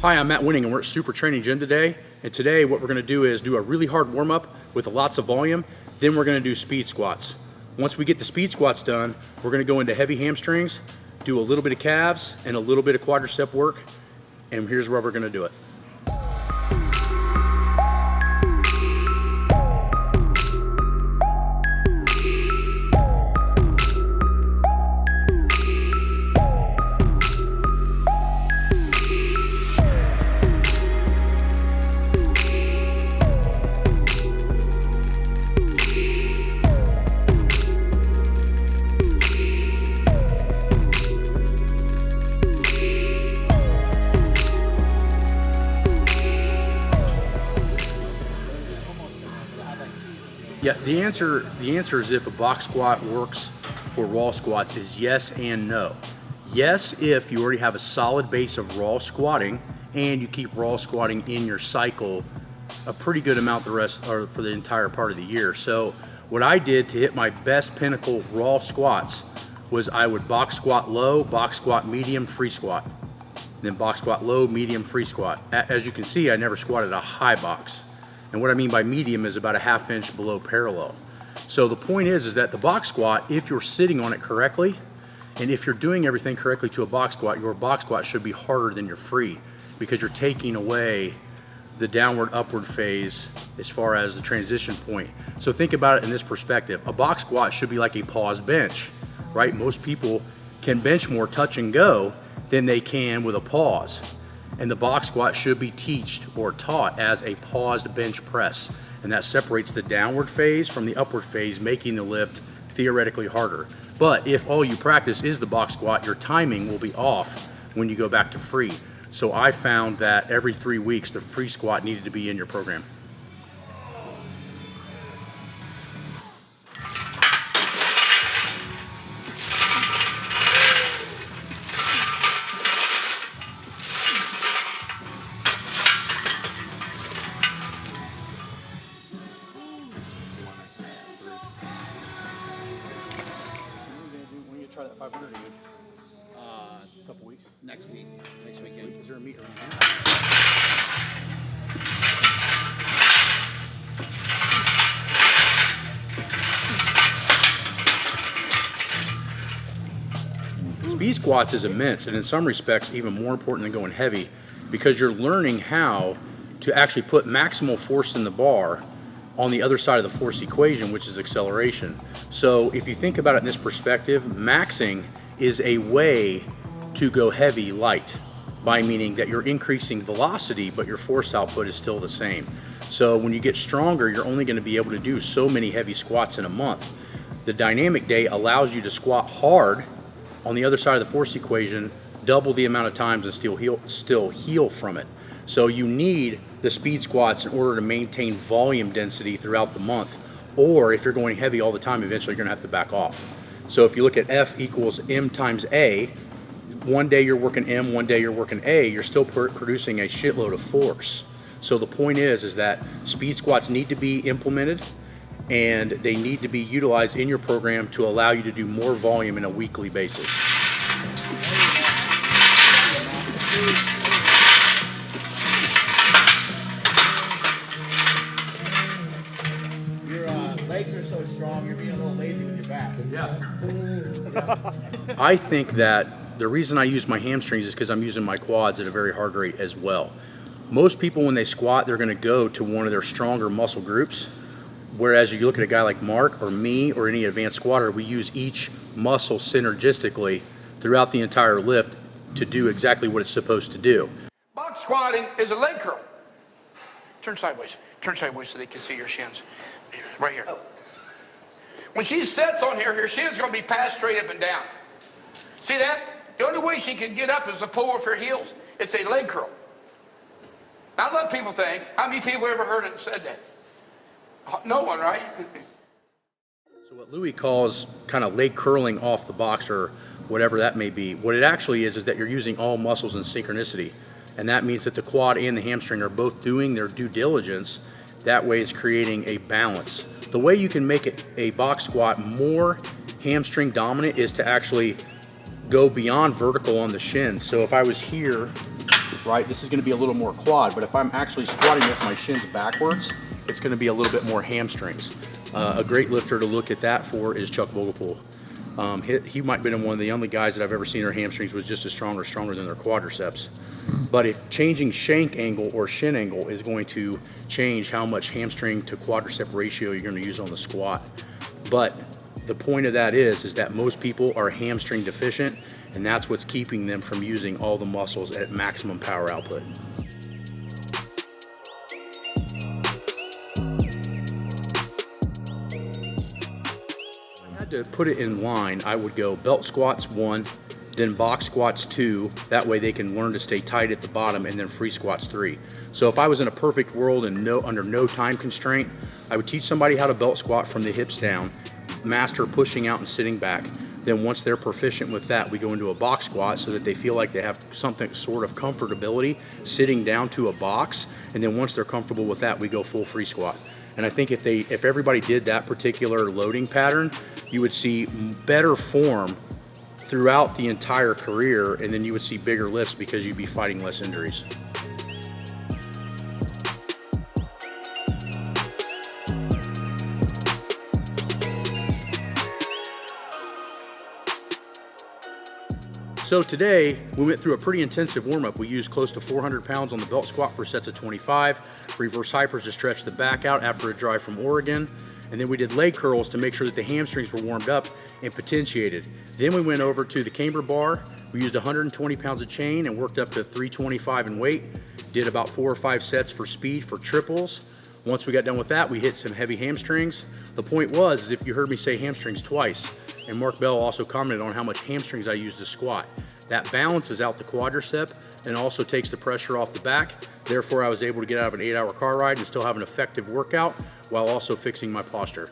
Hi, I'm Wenning and we're at Super Training Gym today. And today what we're gonna do is do a really hard warm-up with lots of volume. Then we're gonna do speed squats. Once we get the speed squats done, we're gonna go into heavy hamstrings, do a little bit of calves and a little bit of quadricep work. And here's where we're gonna do it. Yeah, the answer is if a box squat works for raw squats is yes and no. Yes, if you already have a solid base of raw squatting and you keep raw squatting in your cycle a pretty good amount the rest or for the entire part of the year. So what I did to hit my best pinnacle raw squats was I would box squat low, box squat medium, free squat. Then box squat low, medium, free squat. As you can see, I never squatted a high box. And what I mean by medium is about a ½ inch below parallel. So the point is that the box squat, if you're sitting on it correctly, and if you're doing everything correctly to a box squat, your box squat should be harder than your free because you're taking away the downward upward phase as far as the transition point. So think about it in this perspective. A box squat should be like a pause bench, right? Most people can bench more touch and go than they can with a pause. And the box squat should be taught as a paused bench press. And that separates the downward phase from the upward phase, making the lift theoretically harder. But if all you practice is the box squat, your timing will be off when you go back to free. So I found that every 3 weeks, the free squat needed to be in your program. Try that 500 again. A couple weeks. Next weekend. Is there a meet around here? Speed squats is immense, and in some respects even more important than going heavy, because you're learning how to actually put maximal force in the bar on the other side of the force equation, which is acceleration. So if you think about it in this perspective, maxing is a way to go heavy light, by meaning that you're increasing velocity, but your force output is still the same. So when you get stronger, you're only gonna be able to do so many heavy squats in a month. The dynamic day allows you to squat hard on the other side of the force equation, double the amount of times and still heal from it. So you need the speed squats in order to maintain volume density throughout the month, or if you're going heavy all the time, eventually you're gonna have to back off. So if you look at F equals M times A, one day you're working M, one day you're working A, you're still producing a shitload of force. So the point is that speed squats need to be implemented and they need to be utilized in your program to allow you to do more volume in a weekly basis. Legs are so strong, you're being a little lazy with your back. Yeah. I think that the reason I use my hamstrings is because I'm using my quads at a very hard rate as well. Most people, when they squat, they're gonna go to one of their stronger muscle groups, whereas you look at a guy like Mark or me or any advanced squatter, we use each muscle synergistically throughout the entire lift to do exactly what it's supposed to do. Box squatting is a leg curl. Turn sideways so they can see your shins. Right here. When she sits on here, her shin's going to be passed straight up and down. See that? The only way she can get up is to pull with her heels. It's a leg curl. Now let people think, how many people ever heard it said that? No one, right? So what Louis calls kind of leg curling off the box or whatever that may be, what it actually is that you're using all muscles in synchronicity. And that means that the quad and the hamstring are both doing their due diligence. That way it's creating a balance. The way you can make it a box squat more hamstring dominant is to actually go beyond vertical on the shin. So if I was here right? This is gonna be a little more quad, but if I'm actually squatting with my shins backwards, it's gonna be a little bit more hamstrings. A great lifter to look at that for is Chuck Vogelpool. He might have been one of the only guys that I've ever seen their hamstrings was just as stronger than their quadriceps. But if changing shank angle or shin angle is going to change how much hamstring to quadricep ratio you're going to use on the squat. But the point of that is that most people are hamstring deficient, and that's what's keeping them from using all the muscles at maximum power output. To put it in line, I would go belt squats 1, then box squats 2. That way they can learn to stay tight at the bottom, and then free squats 3. So if I was in a perfect world and under no time constraint, I would teach somebody how to belt squat from the hips down, master pushing out and sitting back. Then once they're proficient with that, we go into a box squat so that they feel like they have something sort of comfortability sitting down to a box. And then once they're comfortable with that, we go full free squat. And I think if everybody did that particular loading pattern, you would see better form throughout the entire career, and then you would see bigger lifts because you'd be fighting less injuries. So today, we went through a pretty intensive warm-up. We used close to 400 pounds on the belt squat for sets of 25, reverse hypers to stretch the back out after a drive from Oregon, and then we did leg curls to make sure that the hamstrings were warmed up and potentiated. Then we went over to the camber bar. We used 120 pounds of chain and worked up to 325 in weight. Did about 4 or 5 sets for speed for triples. Once we got done with that, we hit some heavy hamstrings. The point was, is if you heard me say hamstrings twice, and Mark Bell also commented on how much hamstrings I use to squat. That balances out the quadricep and also takes the pressure off the back. Therefore, I was able to get out of an 8-hour car ride and still have an effective workout while also fixing my posture.